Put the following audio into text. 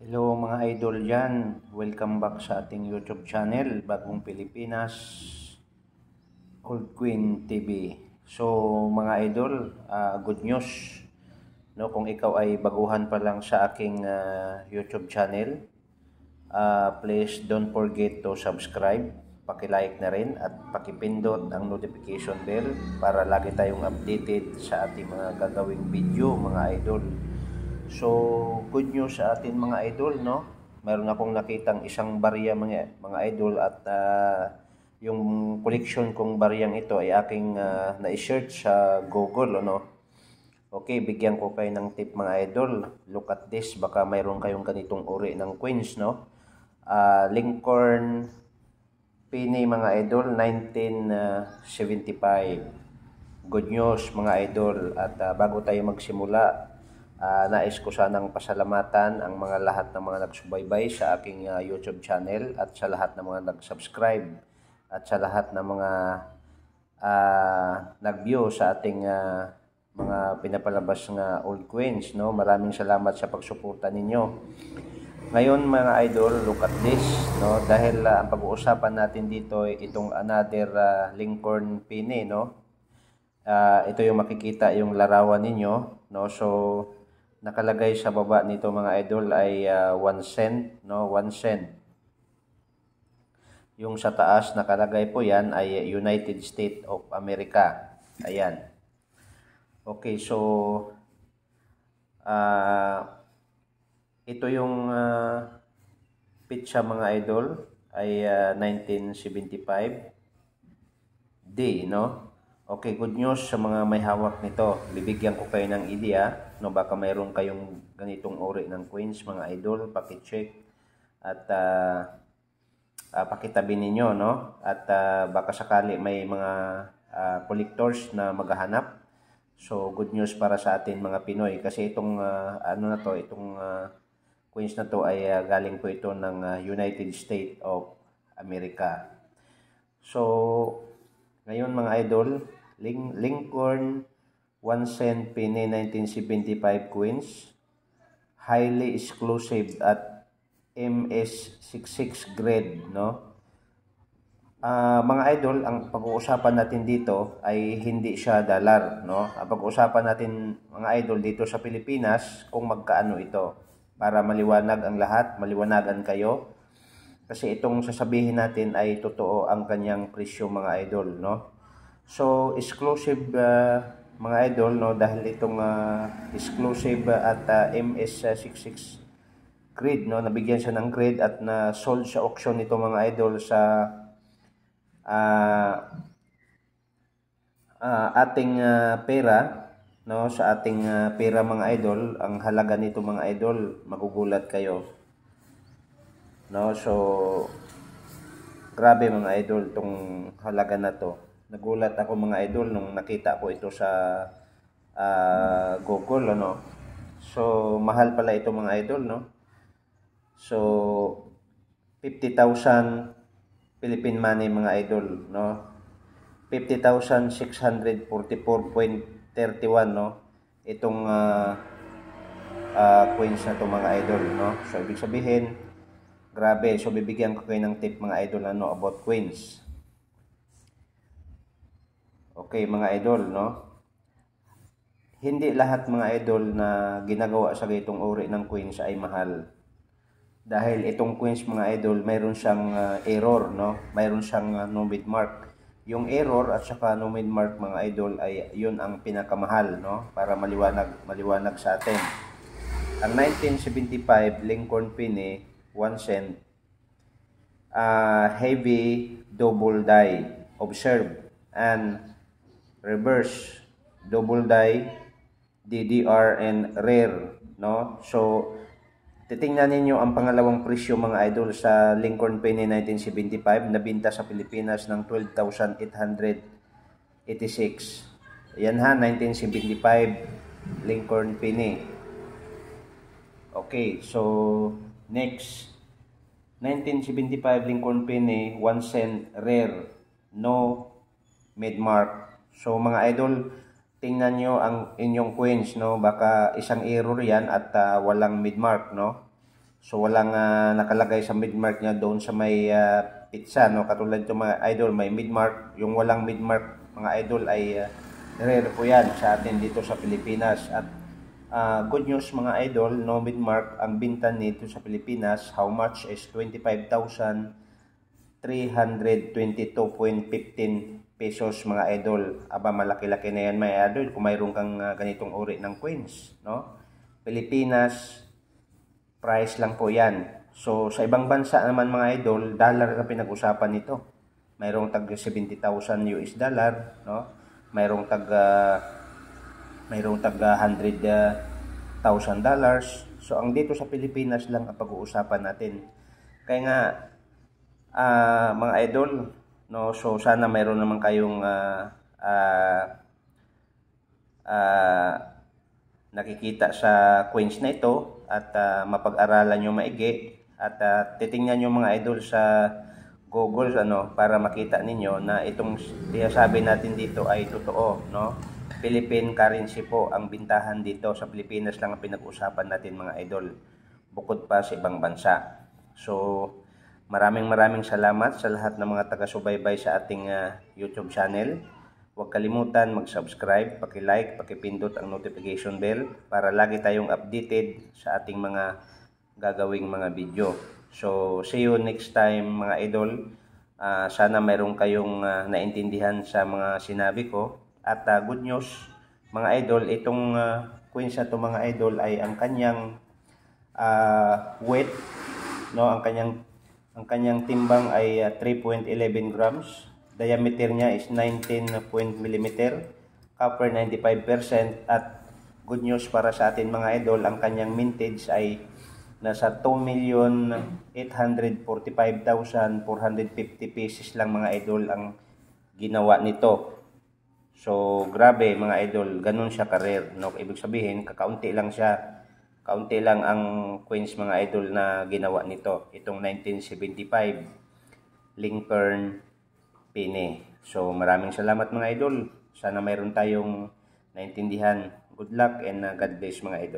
Hello mga idol dyan, welcome back sa ating YouTube channel, Bagong Pilipinas, Old Queen TV. So mga idol, good news, no? Kung ikaw ay baguhan pa lang sa aking YouTube channel, please don't forget to subscribe, paki-like na rin at pakipindot ang notification bell para lagi tayong updated sa ating mga gagawing video mga idol. So, good news sa atin mga idol, no? Meron akong nakitang isang barya mga idol at yung collection kong baryang ito ay aking na-search sa Google, ano? Okay, bigyan ko kayo ng tip mga idol. Look at this, baka mayroon kayong ganitong uri ng coins, no? Lincoln Penny mga idol, 1975. Good news mga idol at bago tayo magsimula, nais ko sanang pasalamatan ang lahat ng mga nagsubaybay sa aking YouTube channel at sa lahat ng mga nag-subscribe at sa lahat ng mga nag-view sa ating mga pinapalabas nga old coins, no? Maraming salamat sa pagsuporta ninyo. Ngayon mga idol, look at this, no? Dahil ang pag-uusapan natin dito ay itong another Lincoln Penny, no? Ito yung makikita yung larawan ninyo, no? So nakalagay sa baba nito mga idol ay 1 cent, no? 1 cent. Yung sa taas nakalagay po yan ay United States of America. Ayan. Okay, so ito yung pitsa mga idol ay 1975 D, no? Okay, good news sa mga may hawak nito. Bibigyan ko kayo ng idea, no? Baka mayroon kayong ganitong uri ng coins mga idol, paki-check at pakitabi ninyo, no? At baka sakali may mga collectors na maghahanap. So good news para sa atin mga Pinoy kasi itong itong coins na to ay galing po ito ng United States of America. So ngayon mga idol, Lincoln 1 cent penny 1975 coins, highly exclusive at MS66 grade, no? Mga idol, ang pag-uusapan natin dito ay hindi siya dollar, no? Ang pag-uusapan natin mga idol dito sa Pilipinas kung magkaano ito para maliwanag ang lahat, maliwanagan kayo. Kasi itong sasabihin natin ay totoo ang kanyang presyo mga idol, no? So exclusive mga idol, no, dahil itong exclusive at MS66 grade, no, nabigyan siya ng grade at na sold sa auction ito mga idol sa ating pera, no, sa ating pera mga idol. Ang halaga nito mga idol, magugulat kayo, no? So grabe mga idol tong halaga na to. Nagulat ako mga idol nung nakita ko ito sa Google, ano. So mahal pala ito mga idol, no. So 50,000 Philippine money mga idol, no. 50,644.31, no. Itong coins na to mga idol, no. So ibig sabihin grabe. So bibigyan ko kayo ng tip mga idol ano about coins. Okay mga idol, no? Hindi lahat mga idol na ginagawa sa ganitong uri ng coins ay mahal. Dahil itong coins mga idol, mayroon siyang error, no? Mayroon siyang no bid mark. Yung error at saka no bid mark mga idol ay yun ang pinakamahal, no? Para maliwanag sa atin. Ang 1975 Lincoln Penny 1 cent, heavy double die, observe, and reverse double die, DDR, and rare, no? So titingnan ninyo ang pangalawang presyo mga idol sa Lincoln Penny 1975 na binta sa Pilipinas ng 12,886. Yan ha, 1975 Lincoln Penny. Okay, so next, 1975 Lincoln Penny 1 cent rare, no mid mark. So mga idol, tingnan nyo ang inyong coins, no? Baka isang error yan at walang mid mark, no? So walang nakalagay sa mid-mark niya doon sa may pizza, no? Katulad ito mga idol, may mid-mark. Yung walang mid-mark mga idol ay rare po yan sa atin dito sa Pilipinas. At good news mga idol, no mid-mark ang binta nito sa Pilipinas. How much is 25,322.15 pesos mga idol. Aba, malaki-laki na yan mga idol kung mayroon kang ganitong uri ng coins, no? Pilipinas, price lang po yan. So, sa ibang bansa naman mga idol, dollar na pinag-usapan nito. Mayroong tag 70,000 US dollar, no? Mayroong tag 100,000 dollars. So, ang dito sa Pilipinas lang ang pag-uusapan natin. Kaya nga, mga idol, no? So, sana mayroon naman kayong nakikita sa coins na ito at mapag-aralan nyo maigi at titingnan nyo mga idol sa Google para makita ninyo na itong sinasabi natin dito ay totoo, no? Philippine currency po ang bintahan dito sa Pilipinas lang ang pinag-usapan natin mga idol, bukod pa sa ibang bansa. So maraming salamat sa lahat ng mga taga-subaybay sa ating YouTube channel. Huwag kalimutan mag-subscribe, paki-like, paki-pindot ang notification bell para lagi tayong updated sa ating mga gagawing mga video. So, see you next time mga idol. Sana mayroon kayong naintindihan sa mga sinabi ko. At good news mga idol, itong coins na ito mga idol ay ang kanyang weight, no, ang kanyang timbang ay 3.11 grams. Diameter niya is 19 mm, copper 95%, at good news para sa atin mga idol, ang kanyang mintage ay nasa 2,845,450 pesos lang mga idol ang ginawa nito. So grabe mga idol, ganun siya ka-rare, no? Ibig sabihin kakaunti lang siya. Kaunti lang ang coins mga idol na ginawa nito. Itong 1975 Lincoln Penny. So maraming salamat mga idol. Sana mayroon tayong naintindihan. Good luck and God bless mga idol.